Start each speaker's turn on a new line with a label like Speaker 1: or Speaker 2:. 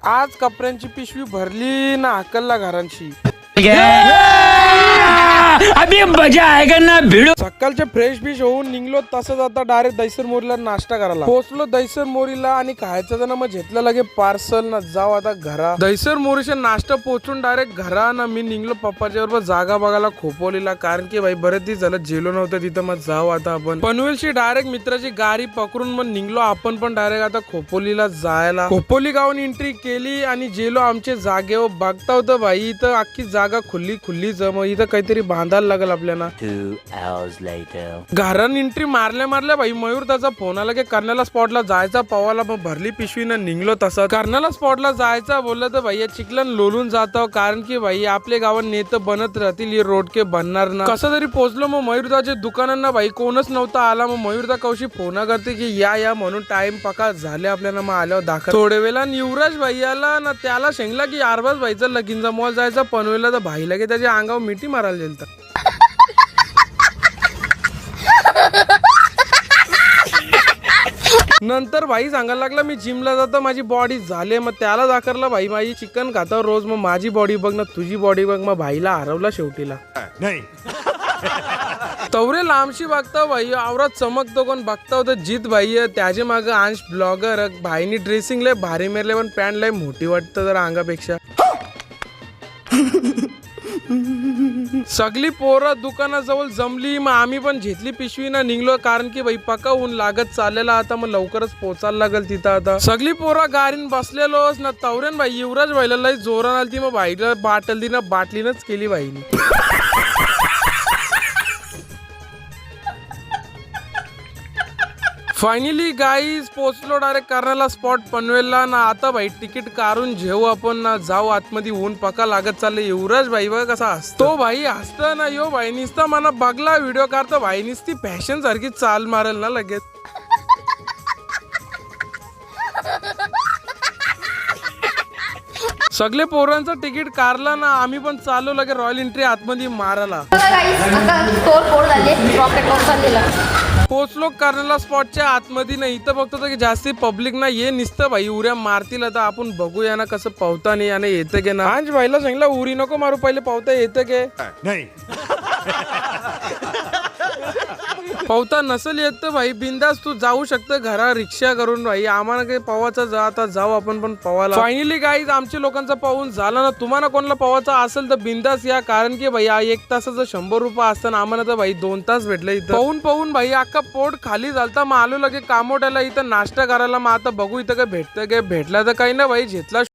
Speaker 1: आज कपड्यांची पिशवी भरली ना अक्कलला घरांशी.
Speaker 2: अभी मजा आएगा ना भिड़ो.
Speaker 1: सकाळचे फ्रेश बिश होऊन निघलो तसंच आता डायरेक्ट दैसर मोरीला नाश्ता करायला पोहोचलो. दैसर मोरीला आणि खायचं ना मग घेतलं लगे पार्सल ना जाऊ आता घरा. दैसर मोरीचा नाश्ता पोहोचून डायरेक्ट घरा ना मी निघलो पप्पाच्या बरोबर जागा बघायला खोपोलीला, कारण की भाई बरेच दिवस झालं जेलो नव्हतं तिथं. मग जाऊ आता आपण पनवेलची डायरेक्ट मित्राची गाडी पकडून मग निघलो आपण पण डायरेक्ट आता खोपोलीला जायला. खोपोली गावून एंट्री केली आणि जेलो आमच्या जागेवर बघता होतं भाई इथं अख्खी जागा खुल्लीच. मग इथं काहीतरी बांधायला लागल आपल्याला.
Speaker 3: 2 hours later.
Speaker 1: घरान एंट्री मारल्या भाई मयूर त्याचा फोन आला की कर्नाला स्पॉटला जायचा पवाला. मग भरली पिशवीनं निघलो. तसं कर्नाला स्पॉटला जायचा बोललं तर भाई चिखलन लोलून जातो, कारण की भाई आपल्या गावात नेतं बनत राहतील, ही रोडके बनणार ना. कसं तरी पोहोचलो. मग मयूरदाच्या दुकानांना भाई कोणच नव्हता आला. मग मयूरदा कौशी फोन करते की या म्हणून टाइम पका झाले आपल्याला. मग आल्यावर दाखल थोड्या वेळा युवराज भाई आला ना, त्याला शेंगला की आरबाज भाईचा लगीनचा मॉल जायचा पनवेलला. तर भाईला की त्याच्या अंगावर मिठी मारायला गेलता. नंतर भाई सांगायला लागला मी जिमला जातो, माझी बॉडी झाले. मग त्याला दाखवला भाई माझी चिकन खातो रोज, मग माझी बॉडी बघ ना तुझी बॉडी बघ. मग भाईला हरवला शेवटीला. तवरे लांबशी बघता भाई आवरात चमकतो कोण बघता होतं जित भाई. त्याच्या मागे अंश ब्लॉगर. भाईनी ड्रेसिंग लय भारी मेरले पण पॅन्ट लय मोठी वाटतं जरा अंगापेक्षा. सगळी पोरं दुकानाजवळ जमली. मग आम्ही पण घेतली पिशवी ना निघलो, कारण की भाई पका ऊन लागत चाललेला आता. मग लवकरच पोचायला लागल तिथं. आता सगळी पोरं गाडीन बसलेलोच ना. तवरेन भाई युवराज भाईला लय जोरान आलती. मग भाईला बाटलीनच केली भाईनी. फायनली गाईज पोचलो डायरेक्ट कर्नाला स्पॉट पनवेलला ना. आता भाई तिकीट काढून घेऊ आपण ना, जाऊ आतमध्ये. ऊन पका लागत चालले. युवराज भाई बघ कसा हसतो भाई. हसत ना यो भाई निसता मला बघला व्हिडिओ काढतो भाई निसती फॅशन सारखी चाल मारेल ना लगेच. सगळे पोरांचं तिकीट काढला ना, आम्ही पण चालू लगे रॉयल एंट्री आतमध्ये मारायला. पोचलो कर्नाला स्पॉटच्या आतमध्ये नाही. इथं बघतो की जास्ती पब्लिक ना ये निसतं भाई उऱ्या मारतील. आता आपण बघूया ना कसं पावता नाही आणि येतं गे ना. आज भाईला सांगितलं उरी नको मारू, पहिले पावता येतं गे नाही. पावता नसेल येत तर भाई बिंदास तू जाऊ शकतो घरा रिक्षा करून. भाई आम्हाला काही पवाचा जा, आता जाऊ आपण पण पवाला. फायनली गाईज आमच्या लोकांचा पाहून झाला ना. तुम्हाला कोणाला पवाचा असेल तर बिंदास या, कारण की भाई 1 तासाचं 100 रुपये असताना आम्हाला तर भाई 2 तास भेटले इथं. पाहून भाई अख्खा पोट खाली झालता. मग आलो लगे कामोट्याला इथं नाश्ता करायला. मग आता बघू इथं काय भेटतं काय. भेटला तर काही ना भाई घेतला.